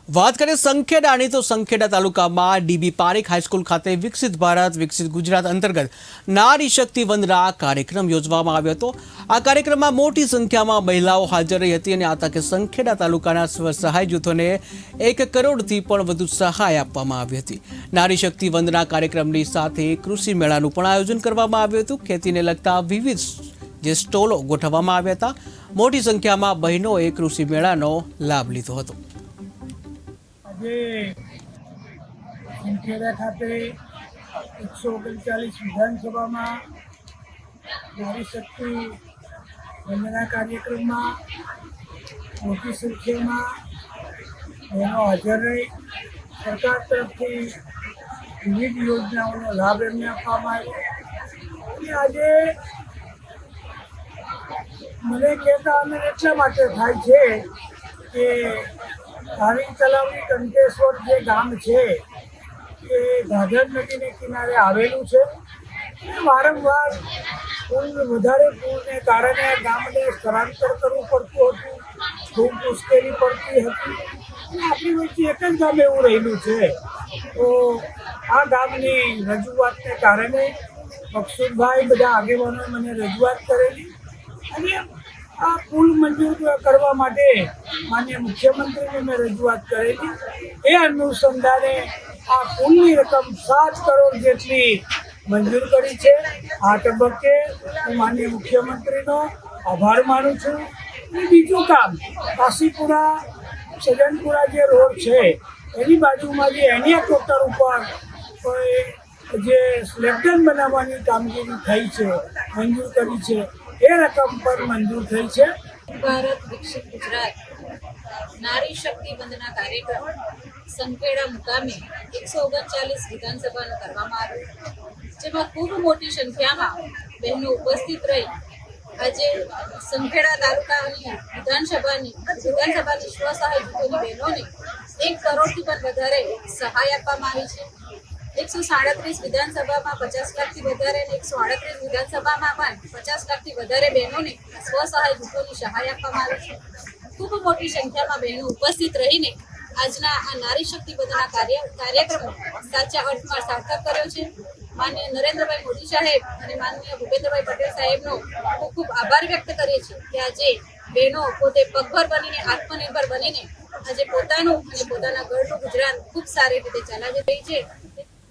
વાત કરીએ સંખેડાની તો સંખેડા તાલુકામાં ડીબી પારેખ હાઈસ્કૂલ ખાતે વિકસિત ભારત વિકસિત ગુજરાત અંતર્ગત નારી શક્તિ વંદના કાર્યક્રમ યોજવામાં આવ્યો હતો। આ કાર્યક્રમમાં મોટી સંખ્યામાં મહિલાઓ હાજર રહી હતી અને આ તકે સંખેડા તાલુકાના સ્વસહાય જૂથોને 1 કરોડથી પણ વધુ સહાય આપવામાં આવી હતી। નારી શક્તિ વંદના કાર્યક્રમની સાથે કૃષિ મેળાનું પણ આયોજન કરવામાં આવ્યું હતું। ખેતીને લગતા વિવિધ સ્ટોલો ગોઠવવામાં આવ્યા હતા। મોટી સંખ્યામાં બહેનોએ કૃષિ મેળાનો લાભ લીધો હતો। આજે સંખેડા ખાતે 139 વિધાનસભામાં નારી શક્તિ વંદના કાર્યક્રમમાં મોટી સંખ્યામાં બહેનો હાજર રહી સરકાર તરફથી વિવિધ યોજનાઓનો લાભ એમને આપવામાં આવ્યો। અને આજે મને કહેતા અમે એટલા માટે થાય છે કે ધારી તલાવની કંટેશ્વર જે ગામ છે એ ઘાઘર નદીને કિનારે આવેલું છે। વારંવાર વધારે પૂરને કારણે આ ગામને સ્થળાંતર કરવું પડતું હતું, ખૂબ મુશ્કેલી પડતી હતી। આપણી વચ્ચે એક જ ગામ એવું રહેલું છે, તો આ ગામની રજૂઆતને કારણે મકસૂદભાઈ બધા આગેવાનોએ મને રજૂઆત કરેલી અને આ પુલ મંજૂર કરવા માટે માનનીય મુખ્યમંત્રીને મેં રજૂઆત કરેલી। એ અનુસંધાને આ પુલની રકમ 7 કરોડ જેટલી મંજૂર કરી છે। આ તબક્કે હું માનનીય મુખ્યમંત્રીનો આભાર માનું છું। અને બીજું કામ કાશીપુરા સજનપુરા જે રોડ છે એની બાજુમાં જે હેલિકોપ્ટર ઉપર જે સ્લેબડન બનાવવાની કામગીરી થઈ છે, મંજૂર કરી છે, એ રકમ પર મંજૂર થઈ છે। ભારત વિકસિત ગુજરાત નારી શક્તિ વંદના કાર્યક્રમ સંખેડા મુકામે 139 વિધાનસભાનો કરવામાં આવ્યો, જેમાં ખૂબ મોટી સંખ્યામાં બહેનો ઉપસ્થિત રહી આજે સંખેડા તાલુકાની વિધાનસભાની સ્વસહાય જૂથોની બહેનોને 1 કરોડથી પણ વધારે સહાય આપવામાં આવી છે। 137 વિધાનસભામાં 50 લાખથી વધારે અને 138 વિધાનસભામાં પણ 50 લાખથી વધારે બહેનોને સ્વસહાય જૂથોની સહાય આપવામાં આવી છે। ખૂબ મોટી સંખ્યામાં બહેનો ઉપસ્થિત રહીને આજના આ નારી શક્તિ વંદના કાર્યક્રમો સાચા અર્થમાં સાર્થક કર્યો છે। માનનીય નરેન્દ્રભાઈ મોદી સાહેબ અને માનનીય ભૂપેન્દ્રભાઈ પટેલ સાહેબનો ખૂબ ખૂબ આભાર વ્યક્ત કરીએ છીએ કે આજે બહેનો પોતે પગભર બનીને આત્મનિર્ભર બનીને આજે પોતાનું અને પોતાના ઘરનું ગુજરાન ખૂબ સારી રીતે ચલાવી રહી છે।